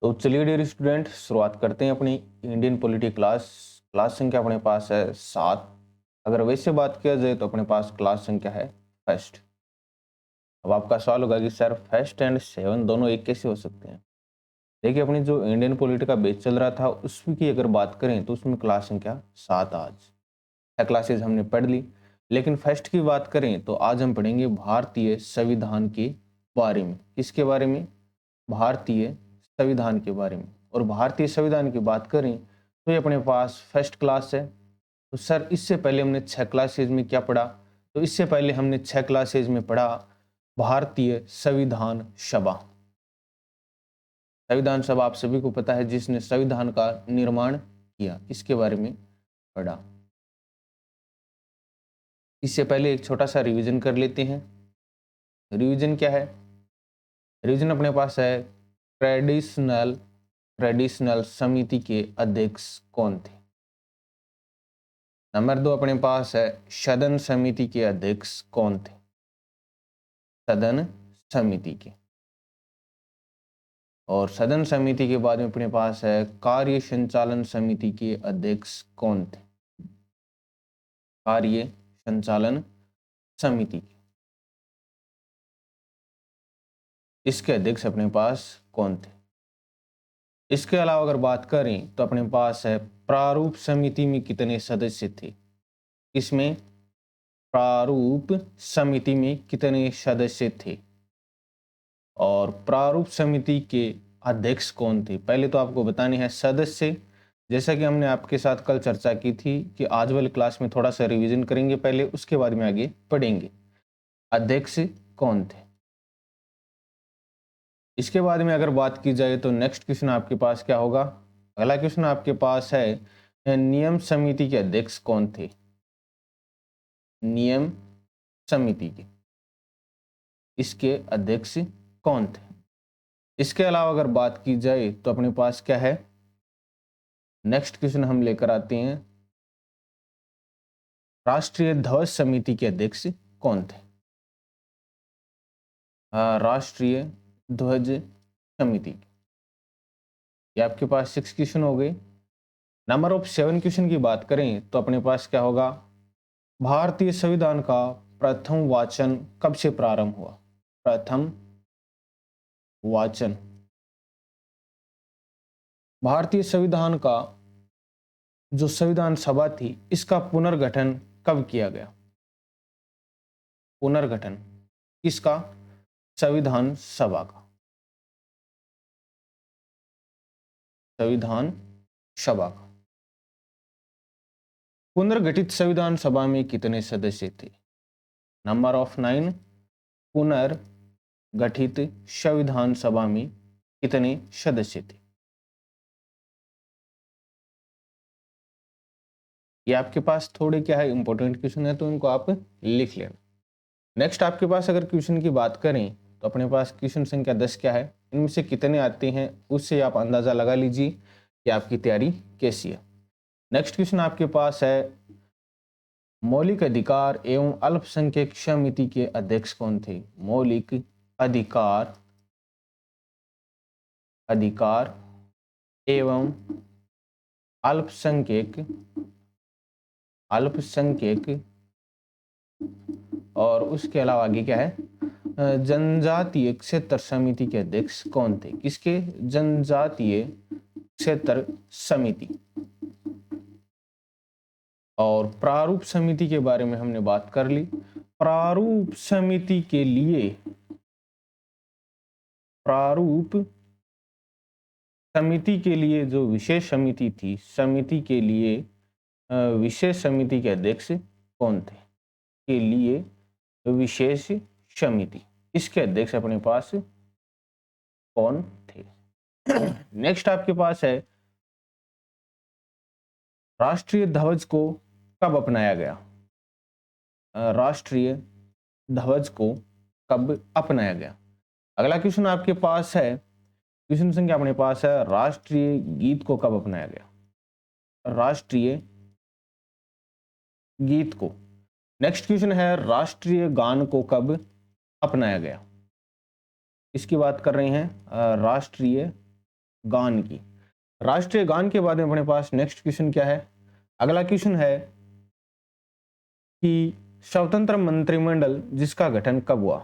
तो चलिए dear student, शुरुआत करते हैं अपनी इंडियन पॉलिटी क्लास। क्लास संख्या अपने पास है 7। अगर वैसे बात किया जाए तो अपने पास क्लास संख्या है फर्स्ट। अब आपका सवाल होगा कि सर फर्स्ट एंड 7 दोनों एक कैसे हो सकते हैं। देखिए, अपनी जो इंडियन पॉलिटी का बैच चल रहा था उसकी अगर बात करें तो उसमें क्लास संख्या 7 आज 6 क्लासेज हमने पढ़ ली। लेकिन फर्स्ट की बात करें तो आज हम पढ़ेंगे भारतीय संविधान के बारे में। किसके बारे में? भारतीय संविधान के बारे में। और भारतीय संविधान की बात करें तो ये अपने पास फर्स्ट क्लास है। तो सर इससे पहले हमने 6 क्लासेज में क्या पढ़ा? तो इससे पहले हमने 6 क्लासेज में पढ़ा भारतीय संविधान सभा। संविधान सभा आप सभी को पता है, जिसने संविधान का निर्माण किया, इसके बारे में पढ़ा। इससे पहले एक छोटा सा रिवीजन कर लेते हैं। रिवीजन क्या है? रिवीजन अपने पास है ट्रेडिशनल समिति के अध्यक्ष कौन थे। नंबर 2 अपने पास है सदन समिति के अध्यक्ष कौन थे। सदन समिति के। और सदन समिति के बाद में अपने पास है कार्य संचालन समिति के अध्यक्ष कौन थे। कार्य संचालन समिति के इसके अध्यक्ष अपने पास कौन थे। इसके अलावा अगर बात करें तो अपने पास है प्रारूप समिति में कितने सदस्य थे। इसमें प्रारूप समिति में कितने सदस्य थे और प्रारूप समिति के अध्यक्ष कौन थे। पहले तो आपको बताने हैं सदस्य। जैसा कि हमने आपके साथ कल चर्चा की थी कि आज वाली क्लास में थोड़ा सा रिवीजन करेंगे पहले, उसके बाद में आगे पढ़ेंगे। अध्यक्ष कौन थे। इसके बाद में अगर बात की जाए तो नेक्स्ट क्वेश्चन आपके पास क्या होगा? अगला क्वेश्चन आपके पास है नियम समिति के अध्यक्ष कौन थे। नियम समिति के इसके अध्यक्ष कौन थे। इसके अलावा अगर बात की जाए तो अपने पास क्या है? नेक्स्ट क्वेश्चन हम लेकर आते हैं राष्ट्रीय ध्वज समिति के अध्यक्ष कौन थे। राष्ट्रीय ध्वज समिति, ये आपके पास 6 क्वेश्चन हो गए। नंबर ऑफ 7 क्वेश्चन की बात करें तो अपने पास क्या होगा? भारतीय संविधान का प्रथम वाचन कब से प्रारंभ हुआ। प्रथम वाचन भारतीय संविधान का जो संविधान सभा थी इसका पुनर्गठन कब किया गया। पुनर्गठन किसका? संविधान सभा का। संविधान सभा का। पुनर्गठित संविधान सभा में कितने सदस्य थे? Number of 9। पुनर्गठित संविधान सभा में कितने सदस्य थे? ये आपके पास थोड़े क्या है, इंपॉर्टेंट क्वेश्चन है तो इनको आप लिख लेना। नेक्स्ट आपके पास अगर क्वेश्चन की बात करें तो अपने पास क्वेश्चन संख्या 10 क्या है, इनमें से कितने आते हैं उससे आप अंदाजा लगा लीजिए कि आपकी तैयारी कैसी है। नेक्स्ट क्वेश्चन आपके पास है मौलिक अधिकार एवं अल्पसंख्यक समिति के अध्यक्ष कौन थे। मौलिक अधिकार एवं अल्पसंख्यक और उसके अलावा आगे क्या है, जनजातीय क्षेत्र समिति के अध्यक्ष कौन थे। किसके? जनजातीय क्षेत्र समिति। और प्रारूप समिति के बारे में हमने बात कर ली। प्रारूप समिति के लिए जो विशेष समिति थी, समिति के लिए विशेष समिति के अध्यक्ष कौन थे। के लिए विशेष समिति, इसके अध्यक्ष अपने पास कौन थे। नेक्स्ट आपके पास है राष्ट्रीय ध्वज को कब अपनाया गया। राष्ट्रीय ध्वज को कब अपनाया गया। अगला क्वेश्चन आपके पास है, क्वेश्चन संख्या अपने पास है राष्ट्रीय गीत को कब अपनाया गया। राष्ट्रीय गीत को। नेक्स्ट क्वेश्चन है राष्ट्रीय गान को कब अपनाया गया। इसकी बात कर रहे हैं राष्ट्रीय गान की। राष्ट्रीय गान के बाद में अपने पास नेक्स्ट क्वेश्चन क्या है? अगला क्वेश्चन है कि स्वतंत्र मंत्रिमंडल जिसका गठन कब हुआ?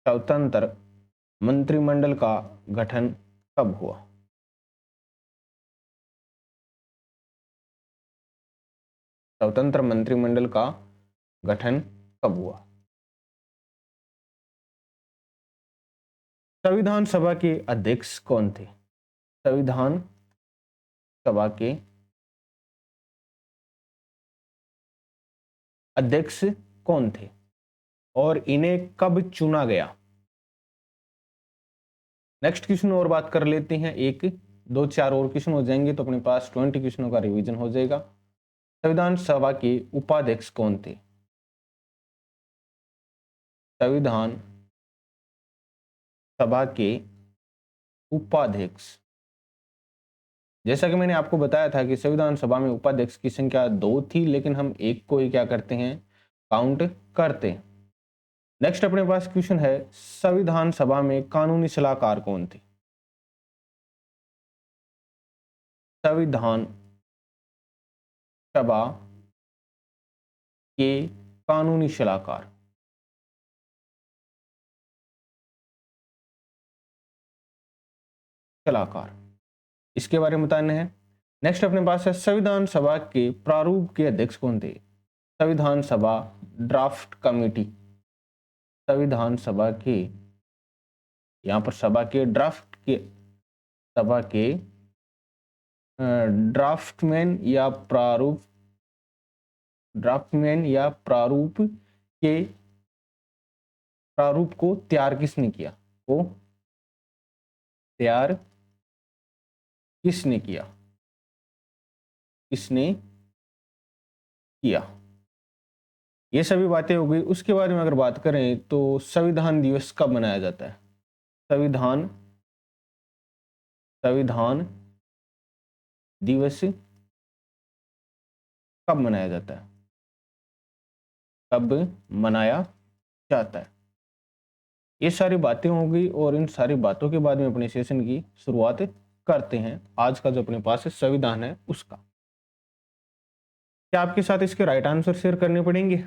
स्वतंत्र मंत्रिमंडल का गठन कब हुआ? स्वतंत्र मंत्रिमंडल का गठन कब हुआ? संविधान सभा के अध्यक्ष कौन थे? संविधान सभा के अध्यक्ष कौन थे और इन्हें कब चुना गया? नेक्स्ट क्वेश्चन और बात कर लेते हैं, एक दो चार और क्वेश्चन हो जाएंगे तो अपने पास 20 क्वेश्चनों का रिवीजन हो जाएगा। संविधान सभा के उपाध्यक्ष कौन थे? संविधान सभा के उपाध्यक्ष, जैसा कि मैंने आपको बताया था कि संविधान सभा में उपाध्यक्ष की संख्या 2 थी, लेकिन हम एक को ही क्या करते हैं, काउंट करते हैं। नेक्स्ट अपने पास क्वेश्चन है, संविधान सभा में कानूनी सलाहकार कौन थे? संविधान सभा के कानूनी सलाहकार, इसके बारे में बताने हैं। नेक्स्ट अपने पास है, संविधान सभा के प्रारूप के अध्यक्ष कौन थे? संविधान सभा ड्राफ्ट कमेटी, संविधान सभा के, यहाँ पर सभा के ड्राफ्ट के, सभा के ड्राफ्टमैन या प्रारूप, ड्राफ्टमैन या प्रारूप के, प्रारूप को तैयार किसने किया? को तैयार किसने किया? किसने किया? ये सभी बातें हो गई। उसके बारे में अगर बात करें तो संविधान दिवस कब मनाया जाता है? संविधान दिवस कब मनाया जाता है? कब मनाया जाता है? ये सारी बातें हो गई और इन सारी बातों के बाद में अपने सेशन की शुरुआत करते हैं। आज का जो अपने पास संविधान है उसका, क्या आपके साथ इसके राइट आंसर शेयर करने पड़ेंगे?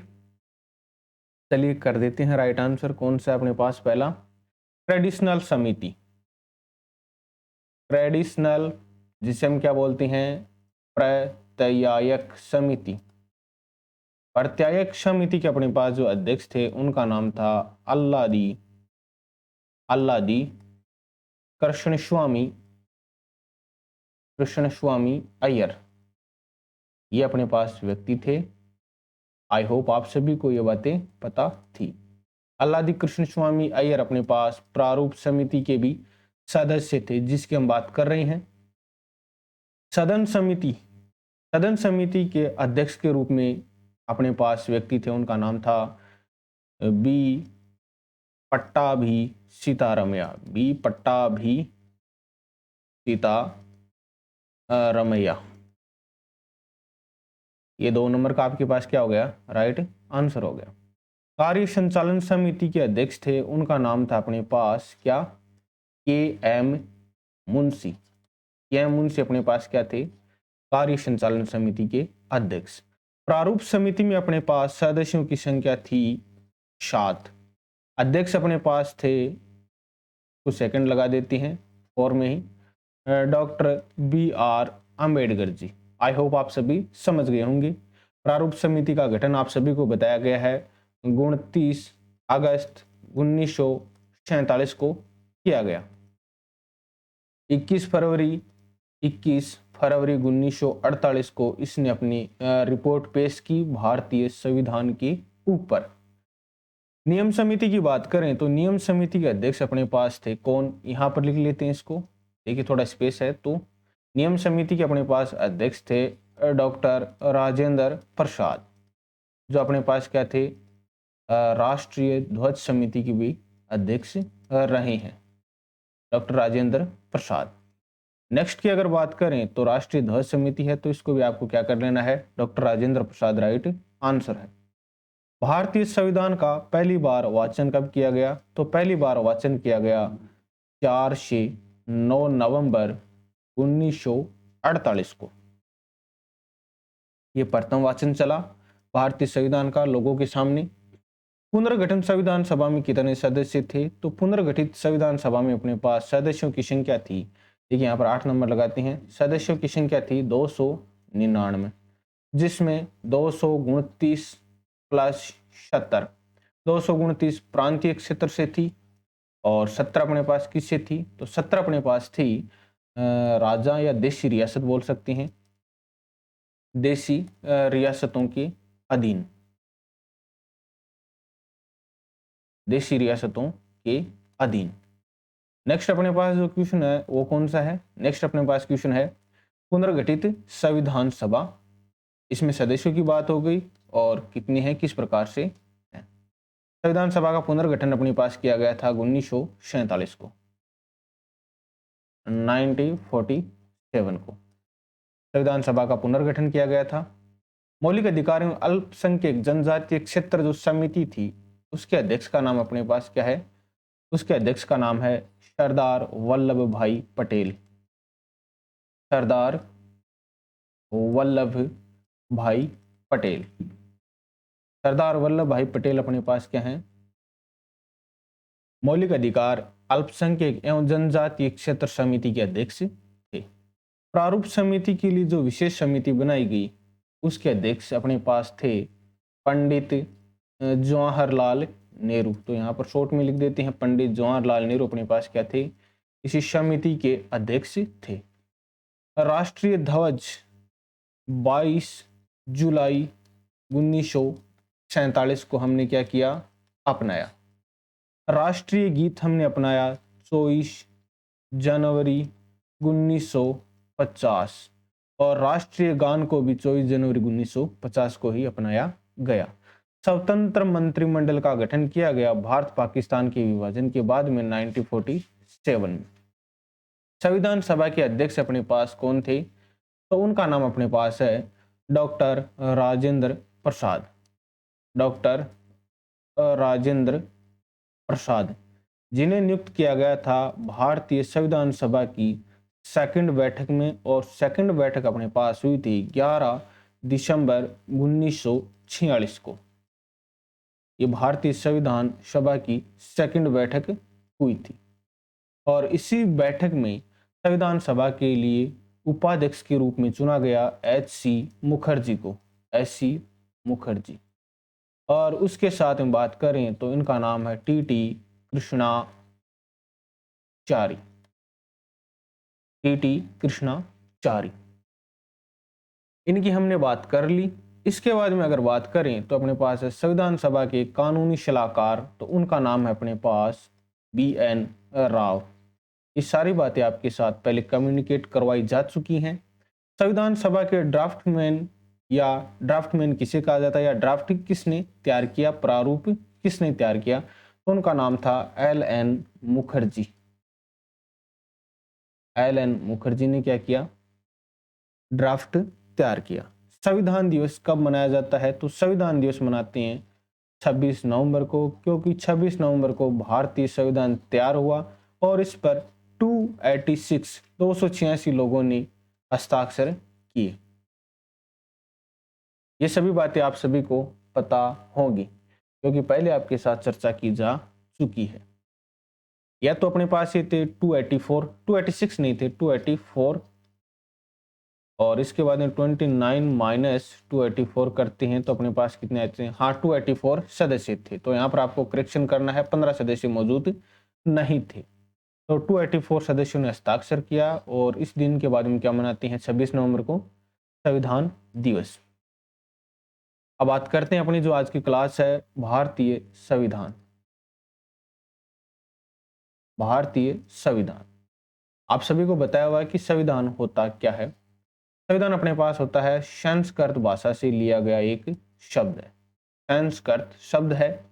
चलिए कर देते हैं राइट आंसर। कौन सा अपने पास? पहला, ट्रेडिशनल समिति, ट्रेडिशनल जिसे हम क्या बोलते हैं, प्रत्यायक समिति। प्रत्यायक समिति के अपने पास जो अध्यक्ष थे उनका नाम था अल्लादी कृष्णस्वामी अय्यर। ये अपने पास व्यक्ति थे। आई होप आप सभी को ये बातें पता थी। अल्लादी कृष्णस्वामी अय्यर अपने पास प्रारूप समिति के भी सदस्य थे, जिसकी हम बात कर रहे हैं। सदन समिति के अध्यक्ष के रूप में अपने पास व्यक्ति थे, उनका नाम था बी पट्टाभी सीतारमैया, बी पट्टाभी सीतारमैया। ये 2 नंबर का आपके पास क्या हो गया? राइट आंसर हो गया। कार्य संचालन समिति के अध्यक्ष थे, उनका नाम था अपने पास क्या? के.एम. मुंशी। के.एम. मुंशी अपने पास क्या थे? कार्य संचालन समिति के अध्यक्ष। प्रारूप समिति में अपने पास सदस्यों की संख्या थी 7। अध्यक्ष अपने पास थे, कुछ सेकंड लगा देते हैं और में ही, doctor B.R. Ambedkar ji. I hope आप सभी समझ गए होंगे। प्रारूप समिति का गठन आप सभी को बताया गया है 29 अगस्त 1947 को किया गया। 21 फरवरी 1948 को इसने अपनी रिपोर्ट पेश की भारतीय संविधान के ऊपर। नियम समिति की बात करें तो नियम समिति के अध्यक्ष अपने पास थे कौन? यहाँ पर लिख लेते हैं इसको, देखिए थोड़ा स्पेस है। तो नियम समिति के अपने पास अध्यक्ष थे डॉक्टर राजेंद्र प्रसाद, जो अपने पास क्या थे? राष्ट्रीय ध्वज समिति की भी अध्यक्ष रहे हैं, डॉक्टर राजेंद्र प्रसाद। नेक्स्ट की अगर बात करें तो राष्ट्रीय ध्वज समिति है, तो इसको भी आपको क्या कर लेना है? Doctor Rajendra Prasad right answer है। भारतीय संविधान का पहली बार वाचन कब किया गया? तो पहली बार वाचन किया गया 4 से 9 नवंबर 1948 को ये प्रथम वाचन चला भारतीय संविधान का लोगों के सामने। पुनर्गठन संविधान सभा में कितने सदस्य थे? तो पुनर्गठित संविधान सभा में अपने पास सदस्यों की संख्या थी, देखिए यहाँ पर 8 नंबर लगाते हैं, सदस्यों की संख्या थी 299, जिसमें 229 प्लस 70, 229 प्रांतीय क्षेत्र से थी और 17 अपने पास किससे थी? तो 17 अपने पास थी राजा या देशी रियासत बोल सकते हैं, देशी रियासतों के अधीन, देशी रियासतों के अधीन। नेक्स्ट अपने पास जो क्वेश्चन है वो कौन सा है? नेक्स्ट अपने पास क्वेश्चन है पुनर्गठित संविधान सभा। इसमें सदस्यों की बात हो गई और कितनी है, किस प्रकार से है। संविधान सभा का पुनर्गठन अपने पास किया गया था 1947 को, 1947 को संविधान सभा का पुनर्गठन किया गया था। मौलिक अधिकार एवं अल्पसंख्यक जनजातीय क्षेत्र जो समिति थी उसके अध्यक्ष का नाम अपने पास क्या है? उसके अध्यक्ष का नाम है सरदार वल्लभ भाई पटेल, सरदार वल्लभ भाई पटेल। सरदार वल्लभ भाई पटेल अपने पास क्या है? मौलिक अधिकार अल्पसंख्यक एवं जनजातीय क्षेत्र समिति के अध्यक्ष थे। प्रारूप समिति के लिए जो विशेष समिति बनाई गई उसके अध्यक्ष अपने पास थे पंडित जवाहरलाल नेहरू। तो यहाँ पर शॉर्ट में लिख देते हैं पंडित जवाहरलाल नेहरू अपने पास क्या थे? इसी समिति के अध्यक्ष थे। राष्ट्रीय ध्वज 22 जुलाई 1947 को हमने क्या किया? अपनाया। राष्ट्रीय गीत हमने अपनाया 24 जनवरी 1950 और राष्ट्रीय गान को भी 24 जनवरी 1950 को ही अपनाया गया। स्वतंत्र मंत्रिमंडल का गठन किया गया भारत पाकिस्तान के विभाजन के बाद में 1947 में। संविधान सभा के अध्यक्ष अपने पास कौन थे? तो उनका नाम अपने पास है डॉक्टर राजेंद्र प्रसाद, डॉक्टर राजेंद्र प्रसाद, जिन्हें नियुक्त किया गया था भारतीय संविधान सभा की सेकंड बैठक में, और सेकंड बैठक अपने पास हुई थी 11 दिसंबर 1946 को। ये भारतीय संविधान सभा की सेकंड बैठक हुई थी और इसी बैठक में संविधान सभा के लिए उपाध्यक्ष के रूप में चुना गया H.C. मुखर्जी को, H.C. मुखर्जी। और उसके साथ में बात करें तो इनका नाम है T.T. कृष्णाचारी, T.T. कृष्णाचारी। इनकी हमने बात कर ली। इसके बाद में अगर बात करें तो अपने पास है संविधान सभा के कानूनी सलाहकार, तो उनका नाम है अपने पास B.N. राव। ये सारी बातें आपके साथ पहले कम्युनिकेट करवाई जा चुकी हैं। संविधान सभा के ड्राफ्टमैन या ड्राफ्टमैन किसे कहा जाता है या ड्राफ्ट किसने तैयार किया, प्रारूप किसने तैयार किया, तो उनका नाम था L.N. मुखर्जी। L.N. मुखर्जी ने क्या किया? ड्राफ्ट तैयार किया। संविधान दिवस कब मनाया जाता है? तो संविधान दिवस मनाते हैं 26 नवंबर को, क्योंकि 26 नवंबर को भारतीय संविधान तैयार हुआ और इस पर 286 लोगों ने हस्ताक्षर किए। ये सभी बातें आप सभी को पता होंगी क्योंकि पहले आपके साथ चर्चा की जा चुकी है। या तो अपने पास ये थे 284, 286 नहीं थे, 284, और इसके बाद में 29 माइनस 284 करते हैं तो अपने पास कितने आते हैं? हाँ, 284 सदस्य थे। तो यहाँ पर आपको करेक्शन करना है, 15 सदस्य मौजूद नहीं थे। तो 284 सदस्यों ने हस्ताक्षर किया और इस दिन के बाद में क्या मनाते हैं? 26 नवंबर को संविधान दिवस। अब बात करते हैं अपनी जो आज की क्लास है भारतीय संविधान। भारतीय संविधान आप सभी को बताया हुआ है कि संविधान होता क्या है। संविधान अपने पास होता है संस्कृत भाषा से लिया गया एक शब्द है, संस्कृत शब्द है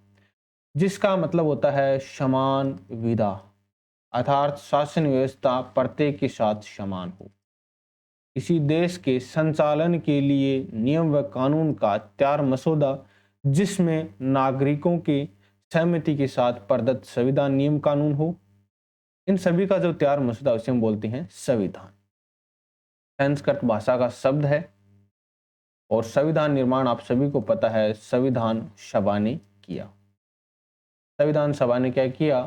जिसका मतलब होता है समान विधा, अर्थात शासन व्यवस्था प्रत्येक के साथ समान हो। किसी देश के संचालन के लिए नियम व कानून का तैयार मसौदा जिसमें नागरिकों के सहमति के साथ प्रदत्त संविधान नियम कानून हो। इन सभी का जो तैयार मसौदा उसे हम बोलते हैं संविधान। संस्कृत भाषा का शब्द है और संविधान निर्माण आप सभी को पता है संविधान सभा ने किया। संविधान सभा ने क्या किया?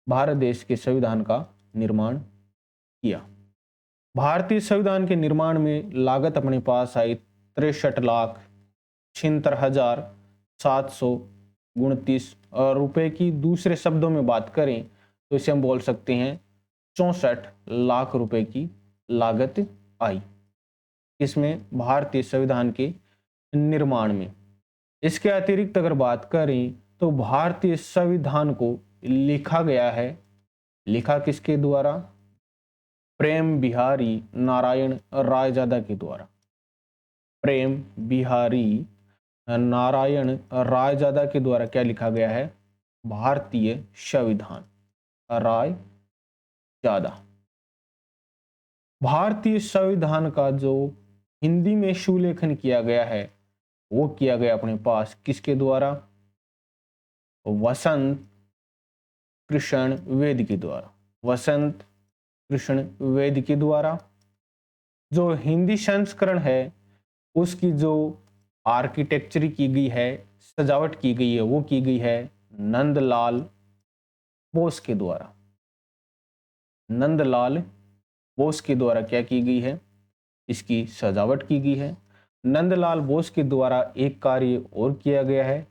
भारत देश के संविधान का निर्माण किया। भारतीय संविधान के निर्माण में लागत अपने पास आई 63,76,729 रुपए की। दूसरे शब्दों में बात करें तो इसे हम बोल सकते हैं 64 लाख रुपए की लागत आई। इसमें भारतीय संविधान के निर्माण में। इसके अतिरिक्त अगर बात करें तो भारतीय संविधान को लिखा गया है। लिखा किसके द्वारा? प्रेम बिहारी नारायण रायजादा के द्वारा। प्रेम बिहारी नारायण रायजादा के द्वारा क्या लिखा गया है? भारतीय संविधान। रायजादा। भारतीय संविधान का जो हिंदी में सुलेखन किया गया है वो किया गया अपने पास किसके द्वारा? वसंत कृष्ण वेद के द्वारा। वसंत कृष्ण वेद के द्वारा। जो हिंदी संस्करण है उसकी जो आर्किटेक्चर की गई है, सजावट की गई है, वो की गई है नंदलाल बोस के द्वारा। नंदलाल बोस के द्वारा क्या की गई है? इसकी सजावट की गई है। नंदलाल बोस के द्वारा एक कार्य और किया गया है।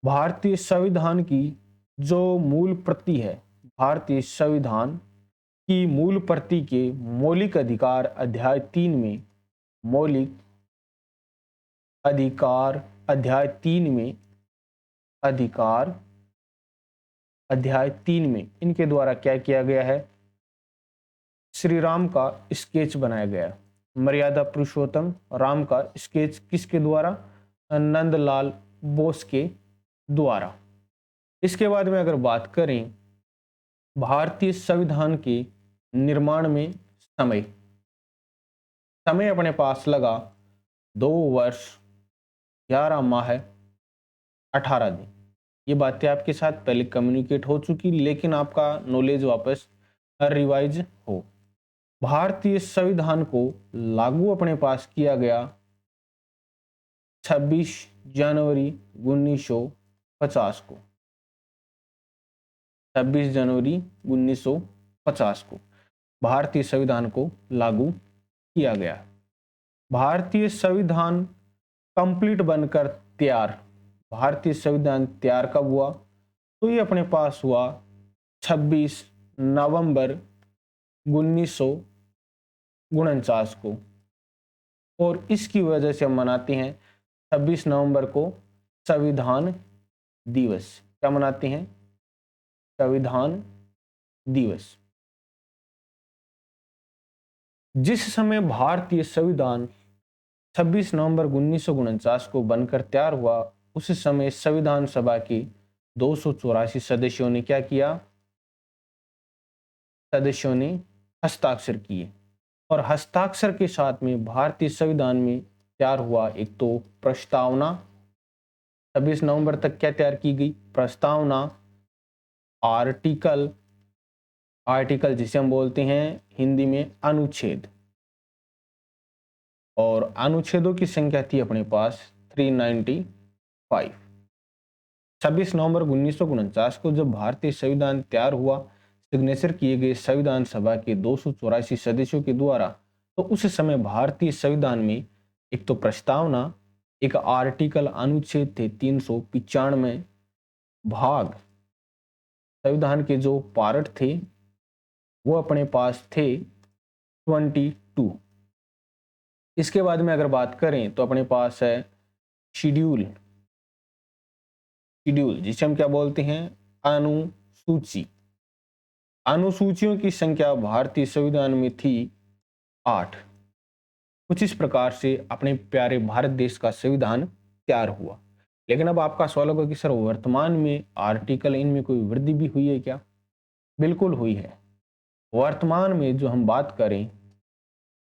भारतीय संविधान की जो मूल प्रति है, भारतीय संविधान की मूल प्रति के मौलिक अधिकार अध्याय 3 में, मौलिक अधिकार अध्याय 3 में, अधिकार अध्याय 3 में इनके द्वारा क्या किया गया है? श्री राम का स्केच बनाया गया। मर्यादा पुरुषोत्तम राम का स्केच किसके द्वारा? नंदलाल बोस के द्वारा। इसके बाद में अगर बात करें भारतीय संविधान के निर्माण में समय, समय अपने पास लगा 2 वर्ष 11 माह 18 दिन। ये बातें आपके साथ पहले कम्युनिकेट हो चुकी, लेकिन आपका नॉलेज वापस रिवाइज हो। भारतीय संविधान को लागू अपने पास किया गया 26 जनवरी 1950 को। 26 जनवरी 1950 को भारतीय संविधान को लागू किया गया। भारतीय संविधान कंप्लीट बनकर तैयार, भारतीय संविधान तैयार कब हुआ? तो ये अपने पास हुआ 26 नवंबर 1949 को। और इसकी वजह से हम मनाते हैं 26 नवंबर को संविधान दिवस। क्या मनाते हैं? संविधान दिवस। जिस समय भारतीय संविधान 26 नवंबर 1949 को बनकर तैयार हुआ, उस समय संविधान सभा के 284 सदस्यों ने क्या किया? सदस्यों ने हस्ताक्षर किए। और हस्ताक्षर के साथ में भारतीय संविधान में तैयार हुआ एक तो प्रस्तावना। 26 नवंबर तक क्या तैयार की गई? प्रस्तावना। आर्टिकल, आर्टिकल जिसे हम बोलते हैं हिंदी में अनुच्छेद, और अनुच्छेदों की संख्या थी अपने पास 395। 26 नवंबर 1949 को जब भारतीय संविधान तैयार हुआ, सिग्नेचर किए गए संविधान सभा के 284 सदस्यों के द्वारा, तो उस समय भारतीय संविधान में एक तो प्रस्तावना, एक आर्टिकल, अनुच्छेद थे 395। भाग संविधान के जो पार्ट थे वो अपने पास थे 22। इसके बाद में अगर बात करें तो अपने पास है शेड्यूल। शेड्यूल जिसे हम क्या बोलते हैं? अनुसूची। अनुसूचियों की संख्या भारतीय संविधान में थी 8। कुछ इस प्रकार से अपने प्यारे भारत देश का संविधान तैयार हुआ। लेकिन अब आपका सवाल होगा कि सर वर्तमान में आर्टिकल इनमें कोई वृद्धि भी हुई है क्या? बिल्कुल हुई है। वर्तमान में जो हम बात करें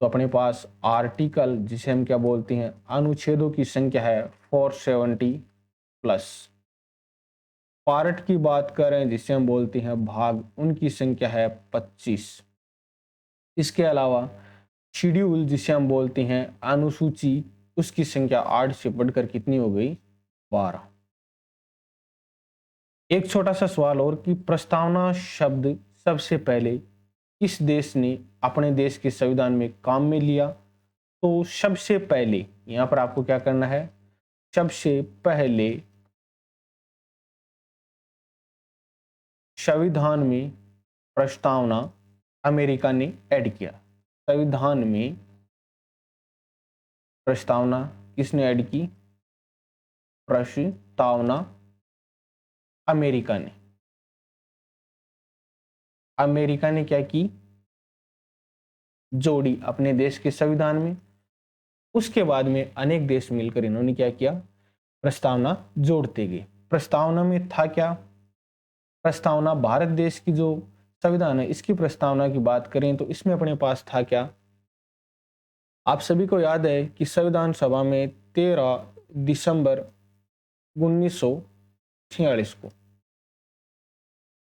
तो अपने पास आर्टिकल जिसे हम क्या बोलते हैं? अनुच्छेदों की संख्या है 470 प्लस। पार्ट की बात करें जिसे हम बोलते हैं भाग, उनकी संख्या है 25। इसके अलावा शेड्यूल जिसे हम बोलते हैं अनुसूची, उसकी संख्या 8 से बढ़कर कितनी हो गई? 12। एक छोटा सा सवाल और कि प्रस्तावना शब्द सबसे पहले किस देश ने अपने देश के संविधान में काम में लिया? तो सबसे पहले यहां पर आपको क्या करना है? सबसे पहले संविधान में प्रस्तावना अमेरिका ने ऐड किया। संविधान में प्रस्तावना किसने ऐड की? प्रस्तावना अमेरिका ने क्या की? जोड़ी अपने देश के संविधान में। उसके बाद में अनेक देश मिलकर इन्होंने क्या किया? प्रस्तावना जोड़ते गए। प्रस्तावना में था क्या? प्रस्तावना भारत देश की जो संविधान है इसकी प्रस्तावना की बात करें तो इसमें अपने पास था क्या? आप सभी को याद है कि संविधान सभा में 13 दिसंबर 1946 को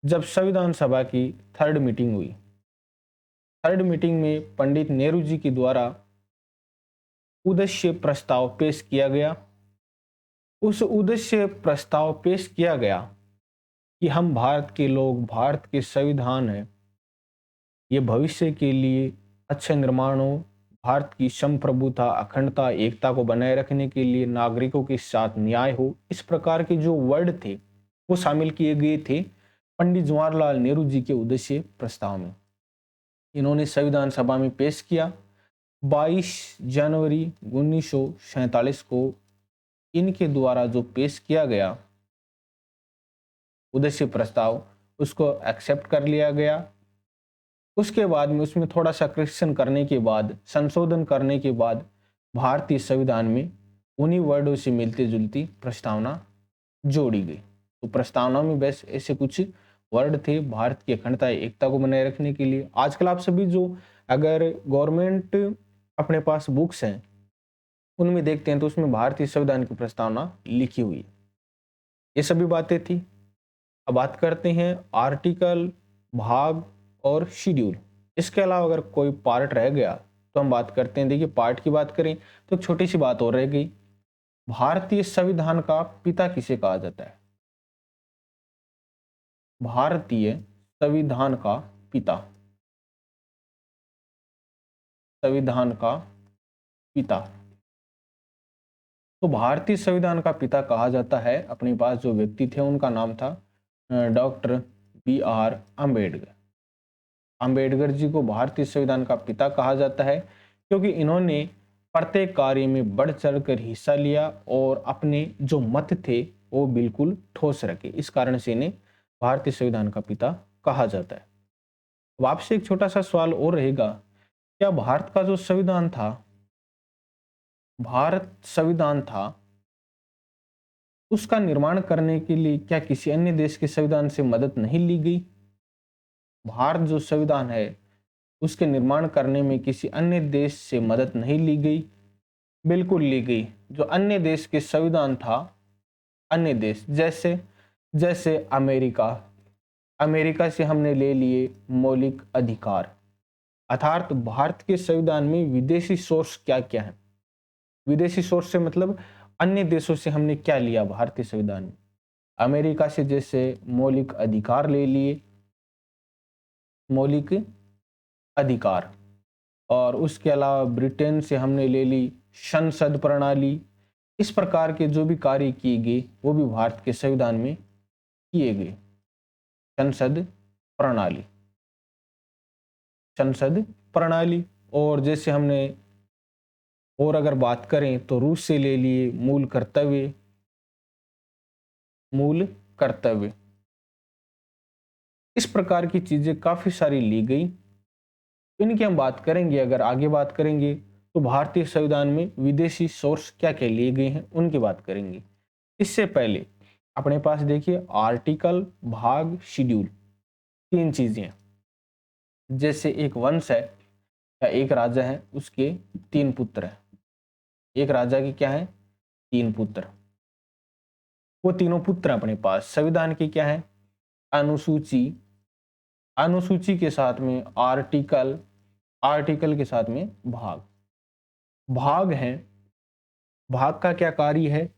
जब संविधान सभा की थर्ड मीटिंग हुई, थर्ड मीटिंग में पंडित नेहरू जी के द्वारा उद्देश्य प्रस्ताव पेश किया गया। उस उद्देश्य प्रस्ताव पेश किया गया कि हम भारत के लोग, भारत के संविधान है, ये भविष्य के लिए अच्छे निर्माण हो, भारत की संप्रभुता, अखंडता, एकता को बनाए रखने के लिए नागरिकों के साथ न्याय हो, इस प्रकार के जो वर्ड थे वो शामिल किए गए थे पंडित जवाहरलाल नेहरू जी के उद्देश्य प्रस्ताव में। इन्होंने संविधान सभा में पेश किया। 22 जनवरी 1947 को इनके द्वारा जो पेश किया गया उद्देश्य प्रस्ताव, उसको एक्सेप्ट कर लिया गया। उसके बाद में उसमें थोड़ा सा करेक्शन करने के बाद, संशोधन करने के बाद भारतीय संविधान में उन्हीं वर्डों से मिलती जुलती प्रस्तावना जोड़ी गई। तो प्रस्तावना में बस ऐसे कुछ वर्ड थे भारत की अखंडता, एकता को बनाए रखने के लिए। आजकल आप सभी जो अगर गवर्नमेंट अपने पास बुक्स हैं उनमें देखते हैं तो उसमें भारतीय संविधान की प्रस्तावना लिखी हुई है। ये सभी बातें थी। अब बात करते हैं आर्टिकल, भाग और शेड्यूल। इसके अलावा अगर कोई पार्ट रह गया तो हम बात करते हैं। देखिए, पार्ट की बात करें तो एक छोटी सी बात और रह गई। भारतीय संविधान का पिता किसे कहा जाता है? भारतीय संविधान का पिता, संविधान का पिता। तो भारतीय संविधान का पिता कहा जाता है, अपने पास जो व्यक्ति थे उनका नाम था डॉक्टर BR अम्बेडकर। अंबेडकर जी को भारतीय संविधान का पिता कहा जाता है क्योंकि इन्होंने प्रत्येक कार्य में बढ़ चढ़कर हिस्सा लिया और अपने जो मत थे वो बिल्कुल ठोस रखे। इस कारण से इन्हें भारतीय संविधान का पिता कहा जाता है। अब आपसे एक छोटा सा सवाल और रहेगा, क्या भारत का जो संविधान था, भारत संविधान था, उसका निर्माण करने के लिए क्या किसी अन्य देश के संविधान से मदद नहीं ली गई? भारत जो संविधान है उसके निर्माण करने में किसी अन्य देश से मदद नहीं ली गई? बिल्कुल ली गई। जो अन्य देश के संविधान था, अन्य देश जैसे जैसे अमेरिका, अमेरिका से हमने ले लिए मौलिक अधिकार। अर्थात भारत के संविधान में विदेशी सोर्स क्या क्या है? विदेशी सोर्स से मतलब अन्य देशों से हमने क्या लिया भारतीय संविधान में? अमेरिका से जैसे मौलिक अधिकार ले लिए, मौलिक अधिकार, और उसके अलावा ब्रिटेन से हमने ले ली संसद प्रणाली। इस प्रकार के जो भी कार्य किए गए वो भी भारत के संविधान में किए गए। संसद प्रणाली, संसद प्रणाली। और जैसे हमने और अगर बात करें तो रूस से ले लिए मूल कर्तव्य, मूल कर्तव्य। इस प्रकार की चीजें काफी सारी ली गई। इनकी हम बात करेंगे। अगर आगे बात करेंगे तो भारतीय संविधान में विदेशी सोर्स क्या क्या लिए गए हैं उनकी बात करेंगे। इससे पहले अपने पास देखिए आर्टिकल, भाग, शेड्यूल, तीन चीजें हैं। जैसे एक वंश है या एक राजा है, उसके 3 पुत्र हैं। एक राजा के क्या है? 3 पुत्र। वो तीनों पुत्र अपने पास। संविधान की क्या है? अनुसूची, अनुसूची के साथ में आर्टिकल, आर्टिकल के साथ में भाग। भाग है, भाग का क्या कार्य है?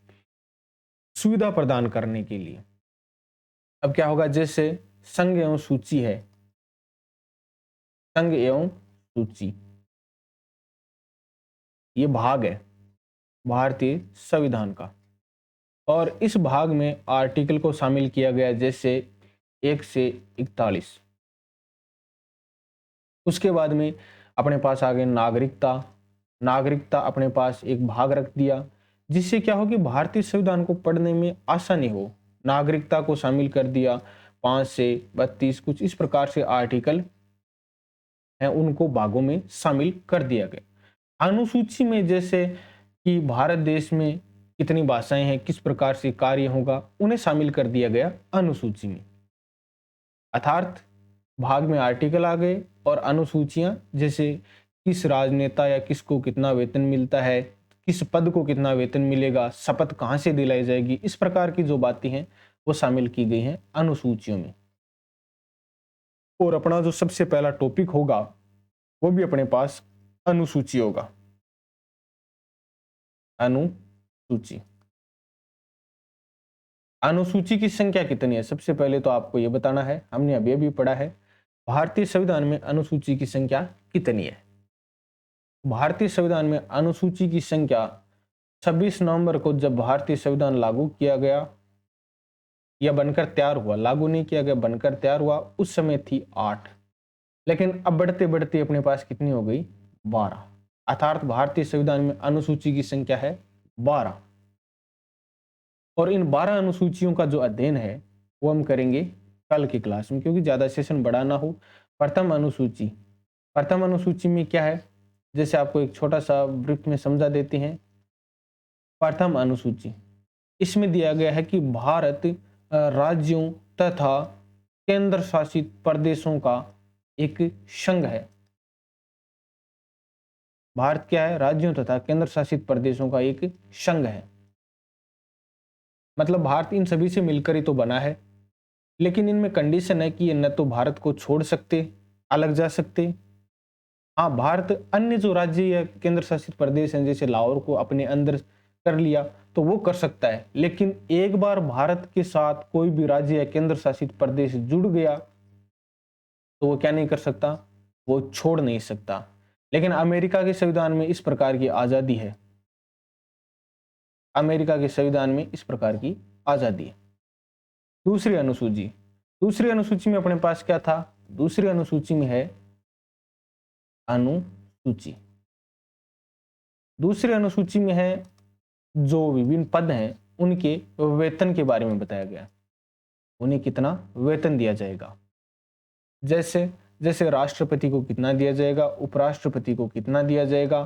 सुविधा प्रदान करने के लिए। अब क्या होगा? जैसे संघ एवं सूची है, संघ एवं सूची, ये भाग है भारतीय संविधान का, और इस भाग में आर्टिकल को शामिल किया गया जैसे 1 से 41। उसके बाद में अपने पास आ गए नागरिकता। नागरिकता अपने पास एक भाग रख दिया, जिससे क्या हो कि भारतीय संविधान को पढ़ने में आसानी हो। नागरिकता को शामिल कर दिया। 5 से 32 कुछ इस प्रकार से आर्टिकल हैं, उनको भागों में शामिल कर दिया गया। अनुसूची में जैसे कि भारत देश में कितनी भाषाएं हैं, किस प्रकार से कार्य होगा, उन्हें शामिल कर दिया गया अनुसूची में। अर्थात भाग में आर्टिकल आ गए और अनुसूचियां जैसे किस राजनेता या किसको कितना वेतन मिलता है, किस पद को कितना वेतन मिलेगा, शपथ कहाँ से दिलाई जाएगी, इस प्रकार की जो बातें हैं वो शामिल की गई हैं अनुसूचियों में। और अपना जो सबसे पहला टॉपिक होगा वो भी अपने पास अनुसूची होगा। अनुसूची, अनुसूची की संख्या कितनी है? सबसे पहले तो आपको यह बताना है, हमने अभी अभी पढ़ा है भारतीय संविधान में अनुसूची की संख्या कितनी है। भारतीय संविधान में अनुसूची की संख्या 26 नवंबर को जब भारतीय संविधान लागू किया गया या बनकर तैयार हुआ, लागू नहीं किया गया, बनकर तैयार हुआ, उस समय थी 8। लेकिन अब बढ़ते बढ़ते अपने पास कितनी हो गई? 12। अर्थात भारतीय संविधान में अनुसूची की संख्या है 12। और इन 12 अनुसूचियों का जो अध्ययन है वो हम करेंगे कल की क्लास में, क्योंकि ज्यादा सेशन बड़ा ना हो। प्रथम अनुसूची, प्रथम अनुसूची में क्या है, जैसे आपको एक छोटा सा ब्रीफ में समझा देते हैं। प्रथम अनुसूची, इसमें दिया गया है कि भारत राज्यों तथा केंद्र शासित प्रदेशों का एक संघ है। भारत क्या है? राज्यों तथा केंद्र शासित प्रदेशों का एक संघ है। मतलब भारत इन सभी से मिलकर ही तो बना है, लेकिन इनमें कंडीशन है कि ये न तो भारत को छोड़ सकते, अलग जा सकते। हाँ, भारत अन्य जो राज्य या केंद्र शासित प्रदेश हैं, जैसे लाहौर को अपने अंदर कर लिया तो वो कर सकता है, लेकिन एक बार भारत के साथ कोई भी राज्य या केंद्र शासित प्रदेश जुड़ गया तो वो क्या नहीं कर सकता? वो छोड़ नहीं सकता। लेकिन अमेरिका के संविधान में इस प्रकार की आजादी है, अमेरिका के संविधान में इस प्रकार की आजादी है। दूसरी अनुसूची, दूसरी अनुसूची में अपने पास क्या था? दूसरी अनुसूची में है अनुसूची, दूसरी अनुसूची में है जो विभिन्न पद हैं उनके वेतन के बारे में बताया गया, उन्हें कितना वेतन दिया जाएगा। जैसे जैसे राष्ट्रपति को कितना दिया जाएगा, उपराष्ट्रपति को कितना दिया जाएगा,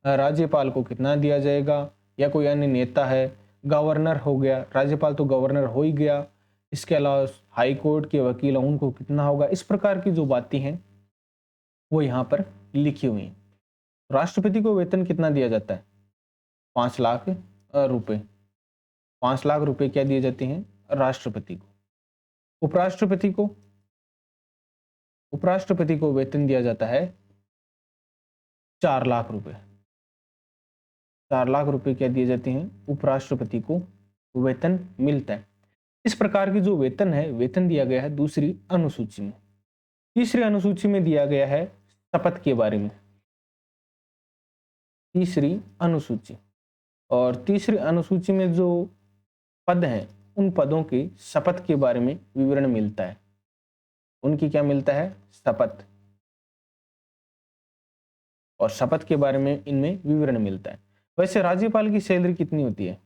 राज्यपाल को कितना दिया जाएगा, या कोई अन्य नेता है, गवर्नर हो गया, राज्यपाल तो गवर्नर हो ही गया, इसके अलावा हाई कोर्ट के वकील हैं उनको कितना होगा। इस प्रकार की जो बातें हैं वो यहाँ पर लिखी हुई हैं। राष्ट्रपति को वेतन कितना दिया जाता है? 5 लाख रुपए, 5 लाख रुपए क्या दिए जाते हैं राष्ट्रपति को। उपराष्ट्रपति को, उपराष्ट्रपति को वेतन दिया जाता है 4 लाख रुपए, 4 लाख रुपए क्या दिए जाते हैं उपराष्ट्रपति को वेतन मिलता है। इस प्रकार की जो वेतन है, वेतन दिया गया है दूसरी अनुसूची में। तीसरी अनुसूची में दिया गया है शपथ के बारे में, तीसरी अनुसूची। और तीसरी अनुसूची में जो पद हैं उन पदों की शपथ के बारे में विवरण मिलता है, उनकी क्या मिलता है? शपथ। और शपथ के बारे में इनमें विवरण मिलता है। वैसे राज्यपाल की सैलरी कितनी होती है?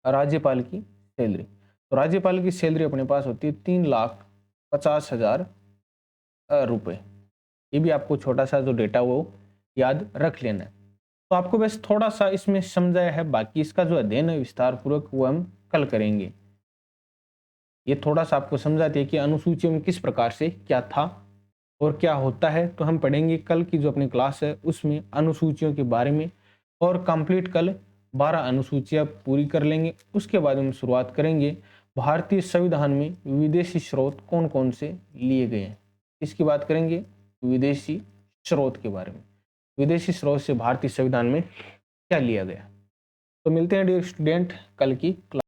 राज्यपाल की सैलरी, तो राज्यपाल की सैलरी अपने पास होती है 3,50,000 रुपए। ये भी आपको छोटा सा जो डेटा वो याद रख लेना है। तो आपको बस थोड़ा सा इसमें समझाया है, बाकी इसका जो अध्ययन है विस्तार पूर्वक वो हम कल करेंगे। ये थोड़ा सा आपको समझाते हैं कि अनुसूचियों में किस प्रकार से क्या था और क्या होता है, तो हम पढ़ेंगे कल की जो अपनी क्लास है उसमें अनुसूचियों के बारे में। और कंप्लीट कल 12 अनुसूचियां पूरी कर लेंगे, उसके बाद हम शुरुआत करेंगे भारतीय संविधान में विदेशी स्रोत कौन कौन से लिए गए हैं। इसकी बात करेंगे विदेशी स्रोत के बारे में, विदेशी स्रोत से भारतीय संविधान में क्या लिया गया। तो मिलते हैं डियर स्टूडेंट कल की क्लास।